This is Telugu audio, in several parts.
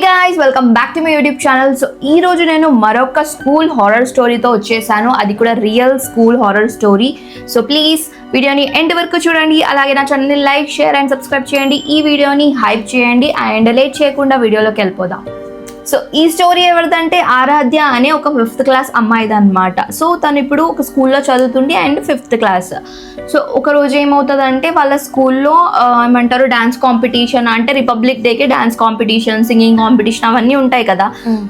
Guys welcome back to my YouTube channel. So ఈ రోజు నేను మరొక స్కూల్ హారర్ స్టోరీతో వచ్చేసాను. అది కూడా real school horror story. So please వీడియోని ఎండ్ వరకు చూడండి. అలాగే నా ఛానల్ని లైక్, షేర్ అండ్ సబ్స్క్రైబ్ చేయండి. ఈ వీడియోని హైప్ చేయండి అండ్ లేట్ చేయకుండా వీడియోలోకి వెళ్ళిపోదాం. సో ఈ స్టోరీ ఎవరిదంటే ఆరాధ్య అనే ఒక 5th క్లాస్ అమ్మాయిది అనమాట. సో తను ఇప్పుడు ఒక స్కూల్లో చదువుతుంది అండ్ 5th క్లాస్. సో ఒక రోజు ఏమవుతుందంటే వాళ్ళ స్కూల్లో ఏమంటారు డాన్స్ కాంపిటీషన్, అంటే రిపబ్లిక్ డేకి డాన్స్ కాంపిటీషన్, సింగింగ్ కాంపిటీషన్ అవన్నీ ఉంటాయి కదా.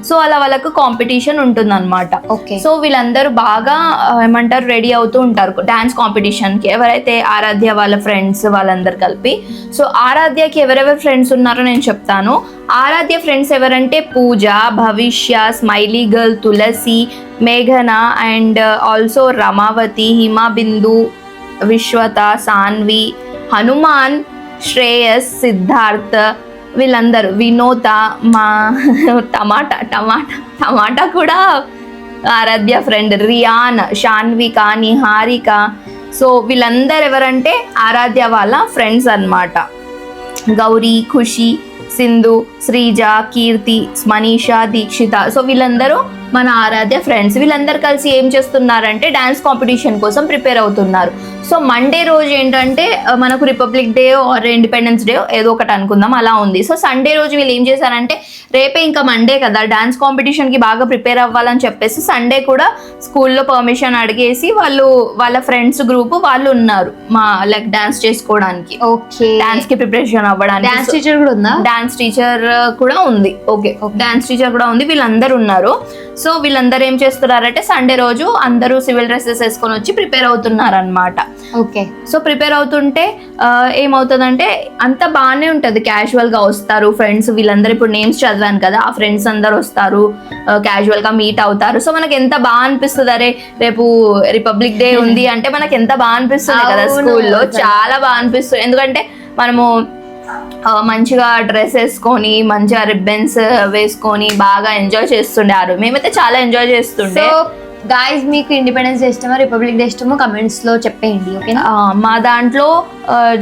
సో అలా వాళ్ళకు కాంపిటీషన్ ఉంటుంది అనమాట. సో వీళ్ళందరూ బాగా ఏమంటారు రెడీ అవుతూ ఉంటారు డాన్స్ కాంపిటీషన్కి. ఎవరైతే ఆరాధ్య వాళ్ళ ఫ్రెండ్స్ వాళ్ళందరూ కలిపి. సో ఆరాధ్యకి ఎవరెవరు ఫ్రెండ్స్ ఉన్నారో నేను చెప్తాను. ఆరాధ్య ఫ్రెండ్స్ ఎవరంటే పూజ, భవిష్య, స్మైలీ గర్ల్, తులసి, మేఘన అండ్ ఆల్సో రమావతి, హిమబిందు, విశ్వత, సాన్వి, హనుమాన్, శ్రేయస్, సిద్ధార్థ్, వీళ్ళందరూ, వినోద, మా టమాటా కూడా ఆరాధ్య ఫ్రెండ్, రియాన్, శాన్విక, నిహారిక. సో వీళ్ళందరూ ఎవరంటే ఆరాధ్య వాళ్ళ ఫ్రెండ్స్ అన్నమాట. గౌరీ, ఖుషి, సింధు, శ్రీజ, కీర్తి, మనీషా, దీక్షిత. సో వీళ్ళందరూ మన ఆరాధ్య ఫ్రెండ్స్. వీళ్ళందరూ కలిసి ఏం చేస్తున్నారంటే డాన్స్ కాంపిటీషన్ కోసం ప్రిపేర్ అవుతున్నారు. సో మండే రోజు ఏంటంటే మనకు republic day or independence day ఏదో ఒకటి అనుకుందాం అలా ఉంది. సో సండే రోజు వీళ్ళు ఏం చేశారంటే రేపే ఇంకా మండే కదా, డాన్స్ కాంపిటీషన్కి బాగా ప్రిపేర్ అవ్వాలని చెప్పేసి సండే కూడా స్కూల్లో పర్మిషన్ అడిగేసి వాళ్ళ ఫ్రెండ్స్ గ్రూప్ వాళ్ళు ఉన్నారు లైక్ డాన్స్ చేసుకోవడానికి. ఓకే, డాన్స్ కి ప్రిపరేషన్ అవ్వడానికి. డాన్స్ టీచర్ కూడా ఉందా? డాన్స్ టీచర్ కూడా ఉంది. ఓకే, డాన్స్ టీచర్ కూడా ఉంది. వీళ్ళందరూ ఉన్నారు. సో వీళ్ళందరూ ఏం చేస్తున్నారంటే సండే రోజు అందరూ సివిల్ డ్రెస్సెస్ వేసుకొని వచ్చి ప్రిపేర్ అవుతున్నారు అనమాట. ఓకే, సో ప్రిపేర్ అవుతుంటే ఏమవుతుందంటే అంత బాగానే ఉంటుంది, క్యాజువల్ గా వస్తారు ఫ్రెండ్స్ వీళ్ళందరూ. ఇప్పుడు నేమ్స్ చదివాను కదా, ఆ ఫ్రెండ్స్ అందరు వస్తారు, క్యాజువల్ గా మీట్ అవుతారు. సో మనకి ఎంత బాగా అనిపిస్తుంది, అరే రేపు రిపబ్లిక్ డే ఉంది అంటే మనకి ఎంత బాగా అనిపిస్తుంది కదా స్కూల్లో. చాలా బాగా అనిపిస్తుంది, ఎందుకంటే మనము మంచిగా డ్రెస్ వేసుకొని మంచిగా రిబ్బన్స్ వేసుకొని బాగా ఎంజాయ్ చేస్తుండే. మేమైతే చాలా ఎంజాయ్ చేస్తుండే. గాయ్స్, మీకు ఇండిపెండెన్స్ డే ఇష్టమా, రిపబ్లిక్ డే ఇష్టమో కమెంట్స్ లో చెప్పేయండి. ఓకేనా? మా దాంట్లో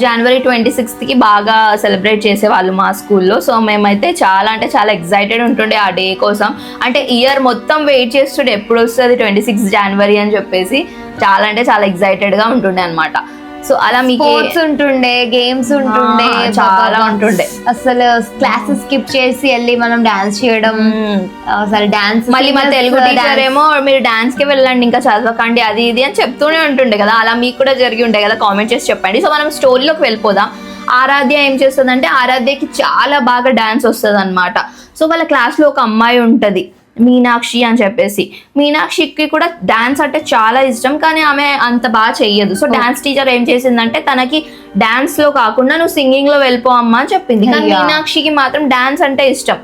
జనవరి 26th కి బాగా సెలబ్రేట్ చేసేవాళ్ళు మా స్కూల్లో. సో మేమైతే చాలా అంటే చాలా ఎక్సైటెడ్ ఉంటుండే ఆ డే కోసం. అంటే ఇయర్ మొత్తం వెయిట్ చేస్తుండే ఎప్పుడు వస్తుంది 26 జనవరి అని చెప్పేసి. చాలా అంటే చాలా ఎక్సైటెడ్ గా ఉంటుండే అనమాట. సో అలా మీకు స్పోర్ట్స్ ఉంటుండే, గేమ్స్ ఉంటుండే, చాలా ఉంటుండే. అసలు క్లాసెస్ స్కిప్ చేసి వెళ్ళి మనం డాన్స్ చేయడం. అసలు డాన్స్ మళ్ళీ మా తెలుగు టీచర్ ఏమో మీరు డాన్స్ కి వెళ్ళండి ఇంకా చదవకండి అది ఇది అని చెప్తూనే ఉంటుండే కదా. అలా మీకు కూడా జరిగి ఉండే కదా, కామెంట్ చేసి చెప్పండి. సో మనం స్టోరీలోకి వెళ్ళిపోదాం. ఆరాధ్య ఏం చేస్తుందంటే ఆరాధ్యకి చాలా బాగా డాన్స్ వస్తుంది అనమాట. సో వాళ్ళ క్లాస్ లో ఒక అమ్మాయి ఉంటది, మీనాక్షి అని చెప్పేసి. మీనాక్షికి కూడా డాన్స్ అంటే చాలా ఇష్టం, కానీ ఆమె అంత బాగా చెయ్యదు. సో డాన్స్ టీచర్ ఏం చేసిందంటే తనకి డాన్స్ లో కాకుండా నువ్వు సింగింగ్ లో వెళ్ళిపో అమ్మా అని చెప్పింది. కానీ మీనాక్షికి మాత్రం డాన్స్ అంటే ఇష్టం.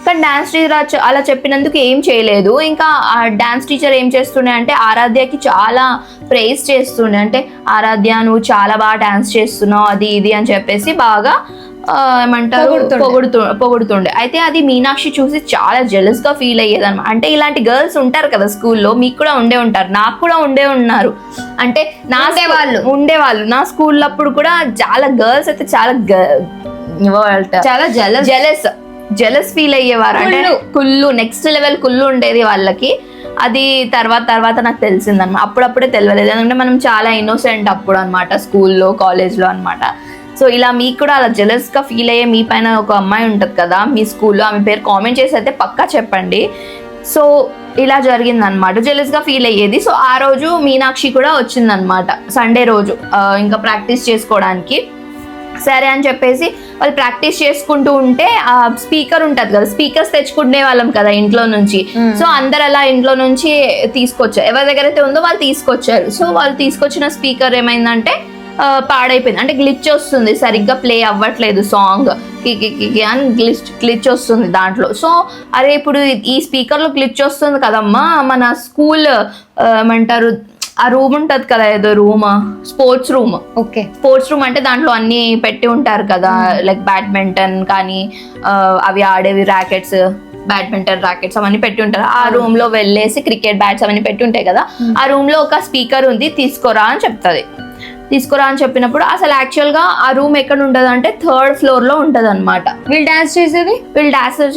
కానీ డాన్స్ టీచర్ అలా చెప్పినందుకు ఏం చేయలేదు. ఇంకా ఆ డాన్స్ టీచర్ ఏం చేస్తుండే అంటే ఆరాధ్యకి చాలా ప్రైజ్ చేస్తుండే. అంటే ఆరాధ్య నువ్వు చాలా బాగా డాన్స్ చేస్తున్నావు అది ఇది అని చెప్పేసి బాగా ఏమంటారు పొగుడుతుండే. అయితే అది మీనాక్షి చూసి చాలా జెలస్ గా ఫీల్ అయ్యేది అనమాట. అంటే ఇలాంటి గర్ల్స్ ఉంటారు కదా స్కూల్లో, మీకు కూడా ఉండే ఉంటారు, నాకు కూడా ఉన్నారు. అంటే ఉండేవాళ్ళు నా స్కూల్ అప్పుడు కూడా చాలా గర్ల్స్ అయితే చాలా జెలస్ ఫీల్ అయ్యేవారు. అంటే కుళ్ళు, నెక్స్ట్ లెవెల్ కుళ్ళు ఉండేది వాళ్ళకి. అది తర్వాత నాకు తెలిసిందన్నమాట. అప్పుడప్పుడే తెలియలేదు, ఎందుకంటే మనం చాలా ఇన్నోసెంట్ అప్పుడు అనమాట, స్కూల్లో కాలేజ్లో అనమాట. సో ఇలా మీకు కూడా అలా జెలస్ గా ఫీల్ అయ్యే మీ పైన ఒక అమ్మాయి ఉంటుంది కదా మీ స్కూల్లో, ఆమె పేరు కామెంట్ చేసి అయితే పక్కా చెప్పండి. సో ఇలా జరిగిందనమాట, జెలస్ గా ఫీల్ అయ్యేది. సో ఆ రోజు మీనాక్షి కూడా వచ్చిందనమాట సండే రోజు ఇంకా ప్రాక్టీస్ చేసుకోవడానికి. సరే అని చెప్పేసి వాళ్ళు ప్రాక్టీస్ చేసుకుంటూ ఉంటే ఆ స్పీకర్ ఉంటుంది కదా, స్పీకర్స్ తెచ్చుకునే వాళ్ళం కదా ఇంట్లో నుంచి. సో అందరు అలా ఇంట్లో నుంచి తీసుకొచ్చారు, ఎవరి దగ్గర అయితే ఉందో వాళ్ళు తీసుకొచ్చారు. సో వాళ్ళు తీసుకొచ్చిన స్పీకర్ ఏమైందంటే పాడైపోయింది. అంటే గ్లిచ్ వస్తుంది, సరిగ్గా ప్లే అవ్వట్లేదు సాంగ్, కి అని గ్లిచ్ వస్తుంది దాంట్లో. సో అరే ఇప్పుడు ఈ స్పీకర్లో గ్లిచ్ వస్తుంది కదమ్మా, మన స్కూల్ ఏమంటారు ఆ రూమ్ ఉంటుంది కదా, ఏదో room, sports room. Okay, sports room అంటే దాంట్లో అన్ని పెట్టి ఉంటారు కదా, లైక్ బ్యాడ్మింటన్ కానీ అవి ఆడేవి ర్యాకెట్స్, బ్యాడ్మింటన్ ర్యాకెట్స్ అవన్నీ పెట్టి ఉంటారు. ఆ రూమ్ లో వెళ్ళేసి క్రికెట్ బ్యాట్స్ అవన్నీ పెట్టి ఉంటాయి కదా, ఆ రూమ్ లో ఒక స్పీకర్ ఉంది తీసుకోరా అని చెప్తుంది. తీసుకురా అని చెప్పినప్పుడు అసలు యాక్చువల్గా ఆ రూమ్ ఎక్కడ ఉంటుంది అంటే 3rd floor లో ఉంటుంది అనమాట. వీళ్ళు డాన్స్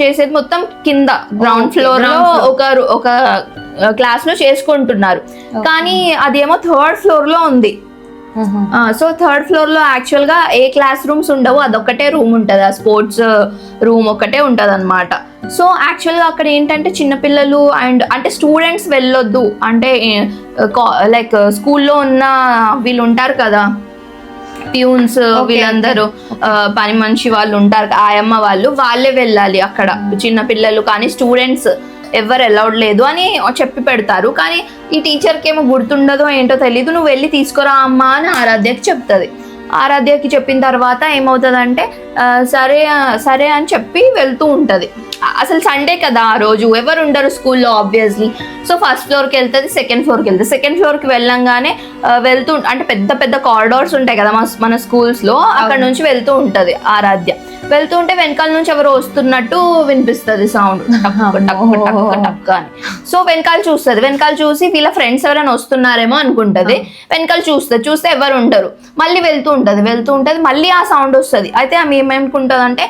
చేసేది మొత్తం కింద గ్రౌండ్ ఫ్లోర్ లో ఒక క్లాస్ లో చేసుకుంటున్నారు. కానీ అదేమో 3rd floor లో ఉంది. సో 3rd floor లో యాక్చువల్ గా ఏ క్లాస్ రూమ్స్ ఉండవు, అదొక్కటే రూమ్ ఉంటుంది, ఆ స్పోర్ట్స్ రూమ్ ఒకటే ఉంటది అనమాట. సో యాక్చువల్ గా అక్కడ ఏంటంటే చిన్నపిల్లలు అండ్ అంటే స్టూడెంట్స్ వెళ్ళొద్దు అంటే లైక్ స్కూల్లో ఉన్న వీళ్ళు ఉంటారు కదా ట్యూన్స్, వీళ్ళందరూ పని మనిషి వాళ్ళు ఉంటారు, ఆయమ్మ వాళ్ళే వెళ్ళాలి అక్కడ. చిన్న పిల్లలు కానీ స్టూడెంట్స్ ఎవరు అలౌడ్ లేదు అని చెప్పి పెడతారు. కానీ ఈ టీచర్కి ఏమో గుర్తుండదో ఏంటో తెలీదు, నువ్వు వెళ్ళి తీసుకురా అమ్మా అని ఆరాధ్యకి చెప్తుంది. ఆరాధ్యకి చెప్పిన తర్వాత ఏమవుతుందంటే సరే అని చెప్పి వెళ్తూ ఉంటుంది. అసలు సండే కదా ఆ రోజు, ఎవరు ఉండరు స్కూల్లో ఆబ్వియస్లీ. సో 1st floorకి వెళ్తుంది, 2nd floorకి వెళ్తుంది. 2nd floorకి వెళ్ళంగానే వెళ్తూ అంటే పెద్ద పెద్ద కారిడార్స్ ఉంటాయి కదా మన స్కూల్స్లో, అక్కడ నుంచి వెళ్తూ ఉంటుంది ఆరాధ్య. వెళ్తూ ఉంటే వెనకాల నుంచి ఎవరు వస్తున్నట్టు వినిపిస్తుంది సౌండ్, టక్ అని. సో వెనకాల చూసి వీళ్ళ ఫ్రెండ్స్ ఎవరైనా వస్తున్నారేమో అనుకుంటది. వెనకాల చూస్తే ఎవరు ఉండరు. మళ్ళీ వెళ్తూ ఉంటది, మళ్ళీ ఆ సౌండ్ వస్తుంది. అయితే ఆమె ఏమనుకుంటది అంటే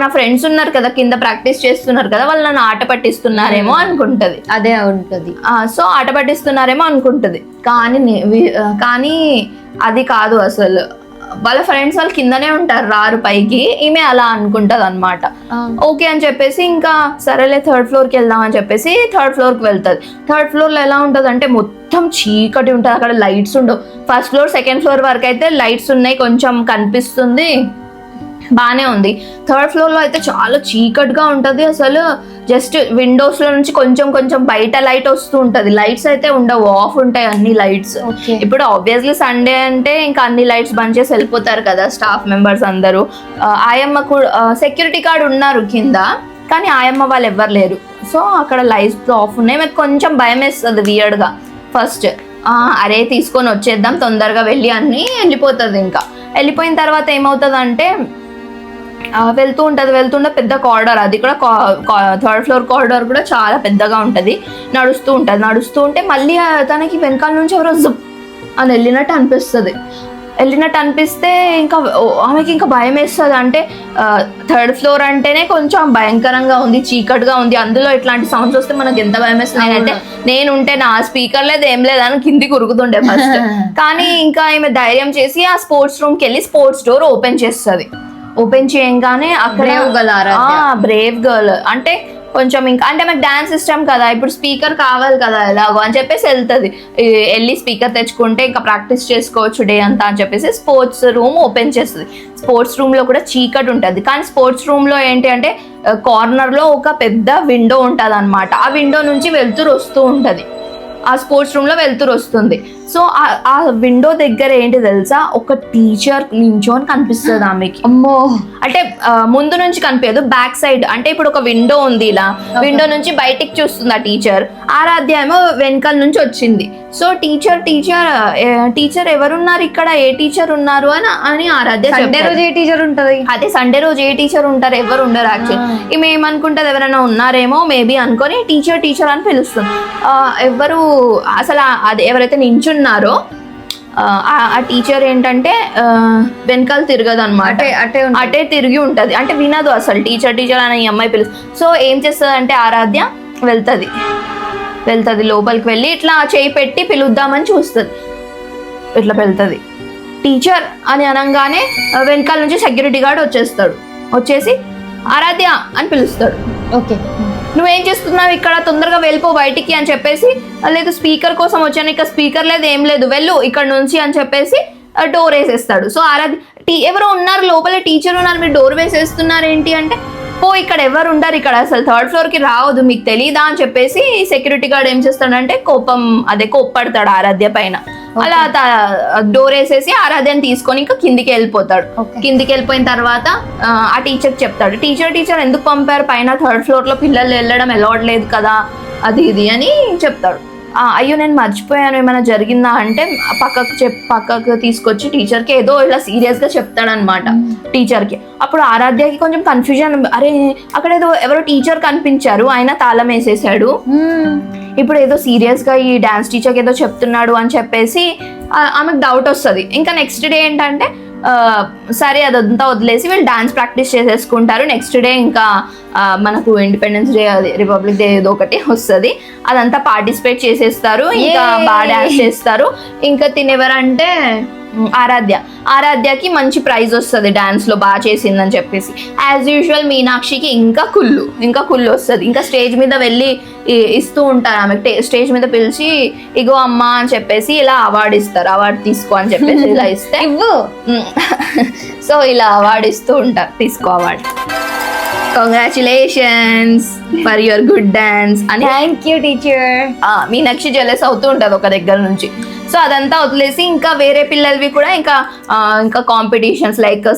నా ఫ్రెండ్స్ ఉన్నారు కదా కింద ప్రాక్టీస్ చేస్తున్నారు కదా, వాళ్ళు నన్ను ఆట పట్టిస్తున్నారేమో అనుకుంటది. అదే ఉంటుంది. సో ఆట పట్టిస్తున్నారేమో అనుకుంటది. కానీ అది కాదు, అసలు వాళ్ళ ఫ్రెండ్స్ వాళ్ళు కిందనే ఉంటారు, రారు పైకి. ఈమె అలా అనుకుంటది అనమాట. ఓకే అని చెప్పేసి ఇంకా సరేలే 3rd floorకి వెళ్దాం అని చెప్పేసి 3rd floorకి వెళ్తుంది. 3rd floor లో ఎలా ఉంటుంది అంటే మొత్తం చీకటి ఉంటుంది, అక్కడ లైట్స్ ఉండవు. 1st floor 2nd floor వరకు అయితే లైట్స్ ఉన్నాయి, కొంచెం కనిపిస్తుంది, బానే ఉంది. 3rd floor లో అయితే చాలా చీకటిగా ఉంటది. అసలు జస్ట్ విండోస్ లో నుంచి కొంచెం బయట లైట్ వస్తూ ఉంటది, లైట్స్ అయితే ఉండవు, ఆఫ్ ఉంటాయి అన్ని లైట్స్. ఇప్పుడు ఆబ్వియస్లీ సండే అంటే ఇంకా అన్ని లైట్స్ బంద్ చేసి వెళ్ళిపోతారు కదా స్టాఫ్ మెంబర్స్ అందరూ. ఆయమ్మ కూడా సెక్యూరిటీ గార్డ్ ఉన్నారు కింద, కానీ ఆయమ్మ వాళ్ళు ఎవ్వరు లేరు. సో అక్కడ లైట్స్ ఆఫ్ ఉన్నాయి. మీకు కొంచెం భయం వేస్తుంది వియర్డ్ గా ఫస్ట్. అరే తీసుకొని వచ్చేద్దాం తొందరగా వెళ్ళి అని వెళ్ళిపోతుంది. ఇంకా వెళ్ళిపోయిన తర్వాత ఏమవుతుంది అంటే వెళ్తూ ఉంటుంది పెద్ద కారిడార్, అది కూడా 3rd floor కారిడార్ కూడా చాలా పెద్దగా ఉంటుంది. నడుస్తూ ఉంటే మళ్ళీ తనకి వెనకాల నుంచి ఎవరో జుప్ అని వెళ్ళినట్టు అనిపిస్తే ఇంకా ఆమెకి ఇంకా భయం వేస్తుంది. అంటే 3rd floor అంటేనే కొంచెం భయంకరంగా ఉంది, చీకటిగా ఉంది, అందులో ఇట్లాంటి సౌండ్స్ వస్తే మనకి ఎంత భయం వేస్తుంది. నేనుంటే నా స్పీకర్ లేదు ఏం లేదు అని కిందికి ఉరుకుతుండే ఫస్ట్. కానీ ఇంకా ఈమె ధైర్యం చేసి ఆ స్పోర్ట్స్ రూమ్కి వెళ్ళి స్పోర్ట్స్ డోర్ ఓపెన్ చేస్తుంది. ఓపెన్ చేయంగానే అక్కడ బ్రేవ్ గర్ల్ అంటే కొంచెం ఇంకా అంటే మాకు డాన్స్ ఇష్టం కదా, ఇప్పుడు స్పీకర్ కావాలి కదా ఎలాగో అని చెప్పేసి వెళ్ళి స్పీకర్ తెచ్చుకుంటే ఇంకా ప్రాక్టీస్ చేసుకోవచ్చు డే అంతా అని చెప్పేసి స్పోర్ట్స్ రూమ్ ఓపెన్ చేస్తుంది. స్పోర్ట్స్ రూమ్ లో కూడా చీకటి ఉంటుంది, కానీ స్పోర్ట్స్ రూమ్ లో ఏంటి అంటే కార్నర్ లో ఒక పెద్ద విండో ఉంటుంది అనమాట. ఆ విండో నుంచి వెలుతురు వస్తూ ఉంటది, ఆ స్పోర్ట్స్ రూమ్ లో వెలుతురు వస్తుంది. సో ఆ విండో దగ్గర ఏంటి తెలుసా, ఒక టీచర్ నించోని కనిపిస్తుంది ఆమెకి. అమ్మో, అంటే ముందు నుంచి కనిపించదు, బ్యాక్ సైడ్. అంటే ఇప్పుడు ఒక విండో ఉంది, ఇలా విండో నుంచి బయటికి చూస్తుంది ఆ టీచర్. ఆరాధ్య ఏమో వెనకాల నుంచి వచ్చింది. సో టీచర్ ఎవరున్నారు ఇక్కడ, ఏ టీచర్ ఉన్నారు అని ఆరాధ్య. సండే రోజు ఏ టీచర్ ఉంటది, అదే సండే రోజు ఏ టీచర్ ఉంటారు, ఎవరు ఉండరు యాక్చువల్. ఈమె ఏమనుకుంటది ఎవరైనా ఉన్నారేమో మేబీ అనుకొని టీచర్ అని పిలుస్తుంది. ఎవరు అసలు అది ఎవరైతే నించున్నారో ఆ టీచర్ ఏంటంటే వెనకాల తిరగదు అనమాట, అటే తిరిగి ఉంటది. అంటే వినదు అసలు టీచర్ అని ఈ అమ్మాయి పిలుస్తుంది. సో ఏం చేస్తుంది అంటే ఆరాధ్య వెళ్తుంది లోపలికి వెళ్ళి ఇట్లా చేయి పెట్టి పిలుద్దామని చూస్తుంది. ఇట్లా వెళ్తుంది. టీచర్ అని అనగానే వెనకాల నుంచి సెక్యూరిటీ గార్డ్ వచ్చేసి ఆరాధ్య అని పిలుస్తాడు. ఓకే, నువ్వేం చేస్తున్నావు ఇక్కడ, తొందరగా వెళ్ళిపో బయటికి అని చెప్పేసి, లేదు స్పీకర్ కోసం వచ్చాను, ఇక్కడ స్పీకర్ లేదు ఏం లేదు, వెళ్ళు ఇక్కడ నుంచి అని చెప్పేసి డోర్ వేసేస్తాడు. సో ఆరాధ్య ఎవరో ఉన్నారు లోపల, టీచర్ ఉన్నారు, మీరు డోర్ వేసేస్తున్నారు ఏంటి అంటే, ఇక్కడ ఎవరు ఉండరు, ఇక్కడ అసలు 3rd floorకి రావద్దు, మీకు తెలీదా అని చెప్పేసి సెక్యూరిటీ గార్డ్ ఏం చేస్తాడంటే కోప్పడతాడు ఆరాధ్య పైన. అలా డోర్ వేసేసి ఆరాధ్యని తీసుకొని ఇంకా కిందికి వెళ్ళిపోతాడు. కిందికి వెళ్ళిపోయిన తర్వాత ఆ టీచర్కి చెప్తాడు, టీచర్ ఎందుకు పంపారు పైన 3rd floor లో పిల్లలు వెళ్ళడం అలౌడ్ లేదు కదా, అది ఇది అని చెప్తాడు. అయ్యో నేను మర్చిపోయాను, ఏమైనా జరిగిందా అంటే పక్కకు తీసుకొచ్చి టీచర్కి ఏదో ఇలా సీరియస్గా చెప్తాడనమాట టీచర్కి. అప్పుడు ఆరాధ్యకి కొంచెం కన్ఫ్యూజన్, అరే అక్కడ ఎవరో టీచర్ కనిపించారు, ఆయన తాళం వేసేసాడు, ఇప్పుడు ఏదో సీరియస్గా ఈ డాన్స్ టీచర్కి ఏదో చెప్తున్నాడు అని చెప్పేసి ఆమెకు డౌట్ వస్తుంది. ఇంకా నెక్స్ట్ డే ఏంటంటే సరే అదంతా వదిలేసి వీళ్ళు డాన్స్ ప్రాక్టీస్ చేసేసుకుంటారు. నెక్స్ట్ డే ఇంకా మనకు ఇండిపెండెన్స్ డే, అది రిపబ్లిక్ డే ఏదో ఒకటి వస్తుంది, అదంతా పార్టిసిపేట్ చేసేస్తారు. ఇంకా బాగా డాన్స్ చేస్తారు. ఇంకా తినేవరంటే ఆరాధ్యకి మంచి ప్రైజ్ వస్తుంది డాన్స్ లో బాగా చేసిందని చెప్పేసి. యాజ్ యూజువల్ మీనాక్షికి ఇంకా కుళ్ళు వస్తుంది. ఇంకా స్టేజ్ మీద వెళ్ళి ఇస్తూ ఉంటారు ఆమెకి, స్టేజ్ మీద పిలిచి ఇగో అమ్మా అని చెప్పేసి ఇలా అవార్డు ఇస్తారు, అవార్డు తీసుకో అని చెప్పేసి ఇలా ఇస్తే సో ఇలా అవార్డు ఇస్తూ ఉంటారు, తీసుకో award, congratulations for your good dance అని. Thank you teacher. Meenakshi jealous అవుతూ ఉంటుంది ఒక దగ్గర నుంచి. సో అదంతా వదిలేసి ఇంకా వేరే పిల్లలవి కూడా ఇంకా కాంపిటీషన్స్ లైక్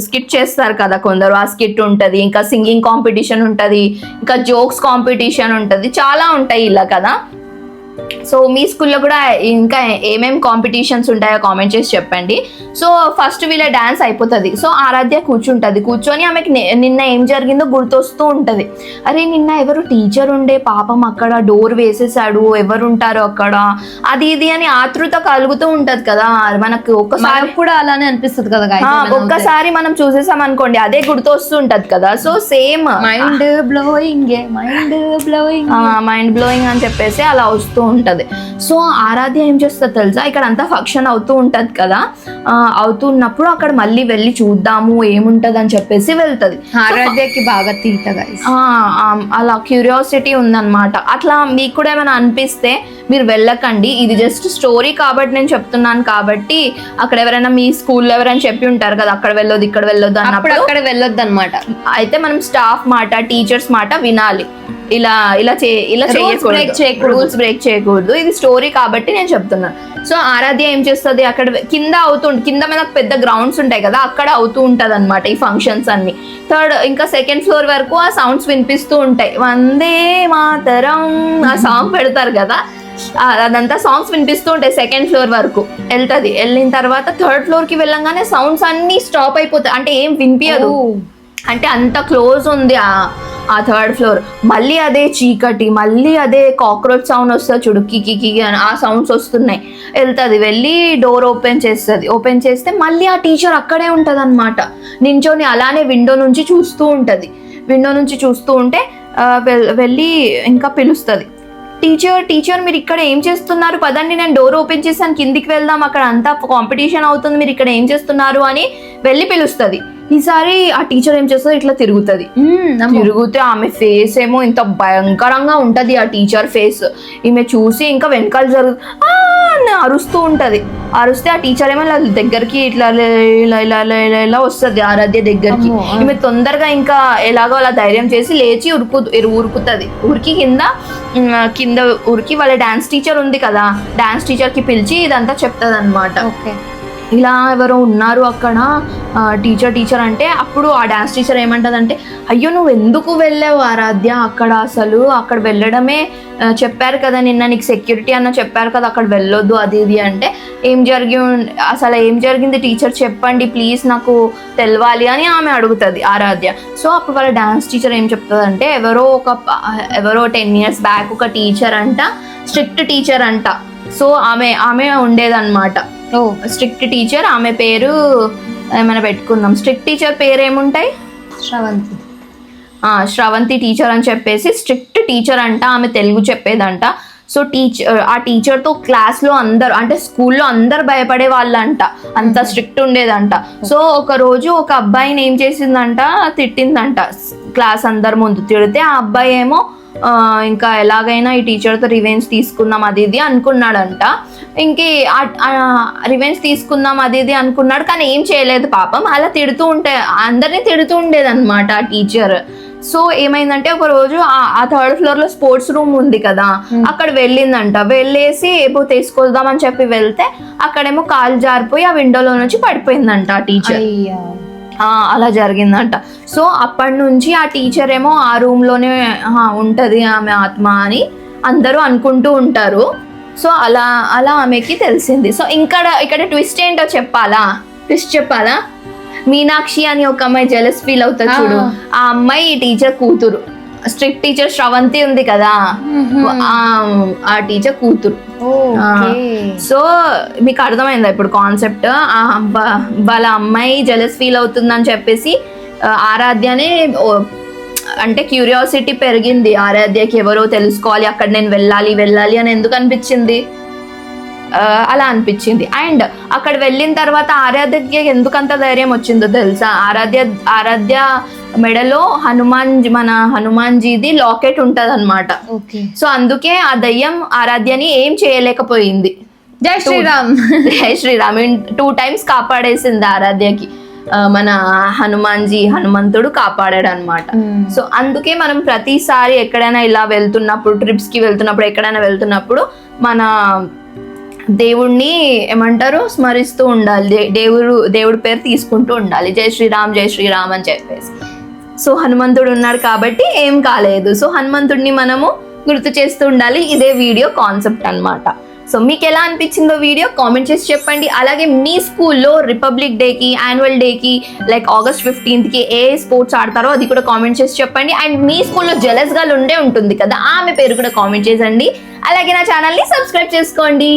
స్కిట్ చేస్తారు కదా కొందరు, ఆ స్కిట్ ఉంటుంది, ఇంకా సింగింగ్ కాంపిటీషన్ ఉంటుంది, ఇంకా జోక్స్ కాంపిటీషన్ ఉంటుంది, చాలా ఉంటాయి ఇలా కదా. సో మీ స్కూల్లో కూడా ఇంకా ఏమేమి కాంపిటీషన్స్ ఉంటాయో కామెంట్ చేసి చెప్పండి. సో ఫస్ట్ వీళ్ళ డాన్స్ అయిపోతుంది. సో ఆరాధ్య కూర్చొని ఆమెకి నిన్న ఏం జరిగిందో గుర్తొస్తూ ఉంటుంది. అరే నిన్న ఎవరు టీచర్ ఉండే పాపం, అక్కడ డోర్ వేసేసాడు, ఎవరు ఉంటారో అక్కడ, అది ఇది అని ఆతృత కలుగుతూ ఉంటది కదా మనకు. ఒక్కసారి కూడా అలానే అనిపిస్తుంది కదా, ఒక్కసారి మనం చూసేసాం అనుకోండి అదే గుర్తొస్తూ ఉంటది కదా. సో సేమ్ మైండ్ బ్లోయింగ్ అని చెప్పేసి అలా వస్తూ ఉంటది. సో ఆరాధ్య ఏం చేస్తుంది తెలుసా, ఇక్కడ అంతా ఫంక్షన్ అవుతూ ఉంటది కదా, అవుతున్నప్పుడు అక్కడ మళ్ళీ వెళ్ళి చూద్దాము ఏముంటది అని చెప్పేసి వెళ్తది. ఆరాధ్యకి బాగా తీటగా అలా క్యూరియాసిటీ ఉందన్నమాట. అట్లా మీకు కూడా ఏమైనా అనిపిస్తే మీరు వెళ్ళకండి, ఇది జస్ట్ స్టోరీ కాబట్టి నేను చెప్తున్నాను. కాబట్టి అక్కడ ఎవరైనా మీ స్కూల్లో ఎవరైనా చెప్పి ఉంటారు కదా అక్కడ వెళ్ళొద్దు ఇక్కడ వెళ్ళొద్దు అన్నప్పుడు అక్కడ వెళ్ళొద్దు అనమాట. అయితే మనం స్టాఫ్ మాట, టీచర్స్ మాట వినాలి. ఇలా చేయకూడదు, రూల్స్ బ్రేక్ చేయకూడదు. ఇది స్టోరీ కాబట్టి నేను చెప్తున్నాను. సో ఆరాధ్య ఏం చేస్తుంది, అక్కడ కింద మీద పెద్ద గ్రౌండ్స్ ఉంటాయి కదా, అక్కడ అవుతూ ఉంటది అనమాట ఈ ఫంక్షన్స్ అన్ని. ఇంకా సెకండ్ ఫ్లోర్ వరకు ఆ సౌండ్స్ వినిపిస్తూ ఉంటాయి. వందే మాతరం ఆ సాంగ్ పెడతారు కదా, అదంతా సాంగ్స్ వినిపిస్తూ ఉంటాయి. సెకండ్ ఫ్లోర్ వరకు వెళ్ళిన తర్వాత థర్డ్ ఫ్లోర్ కి వెళ్ళంగానే సౌండ్స్ అన్ని స్టాప్ అయిపోతాయి, అంటే ఏం వినిపించదు, అంటే అంత క్లోజ్ ఉంది ఆ థర్డ్ ఫ్లోర్. మళ్ళీ అదే చీకటి, మళ్ళీ అదే కాక్రోచ్ సౌండ్ వస్తుంది చూడు, కికి అని ఆ సౌండ్స్ వస్తున్నాయి. వెళ్ళి డోర్ ఓపెన్ చేస్తే మళ్ళీ ఆ టీచర్ అక్కడే ఉంటుంది అనమాట, నించొని అలానే విండో నుంచి చూస్తూ ఉంటే వెళ్ళి ఇంకా పిలుస్తుంది, టీచర్ మీరు ఇక్కడ ఏం చేస్తున్నారు, పదండి నేను డోర్ ఓపెన్ చేశాను కిందికి వెళ్దాం, అక్కడ అంతా కాంపిటీషన్ అవుతుంది, మీరు ఇక్కడ ఏం చేస్తున్నారు అని వెళ్ళి పిలుస్తుంది. ఈసారి ఆ టీచర్ ఏం చేస్తుంది, ఇట్లా తిరిగితే ఆమె ఫేస్ ఏమో ఇంత భయంకరంగా ఉంటది, ఆ టీచర్ ఫేస్. ఈమె చూసి ఇంకా వెనకాల అరుస్తూ ఉంటది. అరుస్తే ఆ టీచర్ ఏమో దగ్గరికి ఇట్లా ఇలా వస్తుంది ఆరాధ్య దగ్గరికి. ఈమె తొందరగా ఇంకా ఎలాగో అలా ధైర్యం చేసి లేచి ఉరుకుతుంది. కింద ఉరికి వాళ్ళ డాన్స్ టీచర్ ఉంది కదా, డాన్స్ టీచర్ కి పిలిచి ఇదంతా చెప్తుంది అనమాట. ఇలా ఎవరో ఉన్నారు అక్కడ, టీచర్ అంటే అప్పుడు ఆ డాన్స్ టీచర్ ఏమంటదంటే, అయ్యో నువ్వు ఎందుకు వెళ్ళావు ఆరాధ్య అక్కడ వెళ్ళడమే చెప్పారు కదా నిన్న, నీకు సెక్యూరిటీ అన్న చెప్పారు కదా అక్కడ వెళ్ళొద్దు అది ఇది అంటే, ఏం జరిగింది టీచర్ చెప్పండి ప్లీజ్ నాకు తెలవాలి అని ఆమె అడుగుతుంది ఆరాధ్య. సో అప్పుడు వాళ్ళ డాన్స్ టీచర్ ఏం చెప్తుందంటే, ఎవరో 10 years బ్యాక్ ఒక టీచర్ అంట, స్ట్రిక్ట్ టీచర్ అంట. సో ఆమె ఉండేదన్నమాట, స్ట్రిక్ట్ టీచర్. ఆమె పేరు ఏమైనా పెట్టుకుందాం, స్ట్రిక్ట్ టీచర్ పేరు ఏముంటాయి, శ్రవంతి టీచర్ అని చెప్పేసి స్ట్రిక్ట్ టీచర్ అంట. ఆమె తెలుగు చెప్పేదంట. సో ఆ టీచర్తో క్లాస్లో అందరు, అంటే స్కూల్లో అందరు భయపడే వాళ్ళంట, అంత స్ట్రిక్ట్ ఉండేదంట. సో ఒక రోజు ఒక అబ్బాయిని ఏం చేసిందంట, తిట్టిందంట క్లాస్ అందరి ముందు. తిడితే ఆ అబ్బాయి ఏమో ఇంకా ఎలాగైనా ఈ టీచర్తో రివెంజ్ తీసుకుందాం అది ఇది అనుకున్నాడంట. రివెంజ్ తీసుకుందాం అది ఇది అనుకున్నాడు, కానీ ఏం చేయలేదు పాపం. అలా అందరినీ తిడుతూ ఉండేదన్నమాట ఆ టీచర్. సో ఏమైందంటే ఒక రోజు ఆ థర్డ్ ఫ్లోర్ లో స్పోర్ట్స్ రూమ్ ఉంది కదా, అక్కడ వెళ్ళిందంట. వెళ్ళేసి ఏమో తీసుకొద్దామని చెప్పి వెళ్తే అక్కడేమో కాలు జారిపోయి ఆ విండోలో నుంచి పడిపోయిందంట ఆ టీచర్. అలా జరిగిందంట. సో అప్పటి నుంచి ఆ టీచర్ ఏమో ఆ రూమ్ లోనే ఉంటది ఆమె ఆత్మ అని అందరూ అనుకుంటూ ఉంటారు. సో అలా ఆమెకి తెలిసింది. సో ఇక్కడ ట్విస్ట్ ఏంటో చెప్పాలా, మీనాక్షి అని ఒక అమ్మాయి జెలస్ ఫీల్ అవుతుంది చూడు, ఆ అమ్మాయి ఈ టీచర్ కూతురు. స్ట్రిక్ట్ టీచర్ శ్రవంతి ఉంది కదా, ఆ టీచర్ కూతురు. సో మీకు అర్థమైందా ఇప్పుడు కాన్సెప్ట్? వాళ్ళ అమ్మాయి జెలస్ ఫీల్ అవుతుందని చెప్పేసి ఆరాధ్యనే, అంటే క్యూరియాసిటీ పెరిగింది ఆరాధ్యకి, ఎవరో తెలుసుకోవాలి, అక్కడ నేను వెళ్ళాలి అని ఎందుకు అనిపించింది, అలా అనిపించింది. అండ్ అక్కడ వెళ్ళిన తర్వాత ఆరాధ్యకి ఎందుకంత ధైర్యం వచ్చిందో తెలుసా? ఆరాధ్య మెడలో మన హనుమాన్జీది లాకెట్ ఉంటది అనమాట. సో అందుకే ఆ దయ్యం ఆరాధ్యని ఏం చేయలేకపోయింది. జై శ్రీరామ్. జై శ్రీరామ్ 2 times కాపాడేసింది ఆరాధ్యకి. మన హనుమంతుడు కాపాడాడు అనమాట. సో అందుకే మనం ప్రతిసారి ఎక్కడైనా ఇలా వెళ్తున్నప్పుడు, ట్రిప్స్ కి వెళ్తున్నప్పుడు, ఎక్కడైనా వెళ్తున్నప్పుడు మన దేవుణ్ణి ఏమంటారు స్మరిస్తూ ఉండాలి, దేవుడి పేరు తీసుకుంటూ ఉండాలి, జై శ్రీరామ్ అని చెప్పేసి. సో హనుమంతుడు ఉన్నాడు కాబట్టి ఏం కాలేదు. సో హనుమంతుడిని మనము గుర్తు చేస్తూ ఉండాలి. ఇదే వీడియో కాన్సెప్ట్ అన్నమాట. సో మీకు ఎలా అనిపించిందో వీడియో కామెంట్ చేసి చెప్పండి. అలాగే మీ స్కూల్లో రిపబ్లిక్ డేకి, యాన్యువల్ డేకి, లైక్ August 15th ఏ స్పోర్ట్స్ ఆడతారో అది కూడా కామెంట్ చేసి చెప్పండి. అండ్ మీ స్కూల్లో జెలస్ గర్ల్ ఉండే ఉంటుంది కదా, ఆమె పేరు కూడా కామెంట్ చేసండి. అలాగే నా ఛానల్ని సబ్స్క్రైబ్ చేసుకోండి.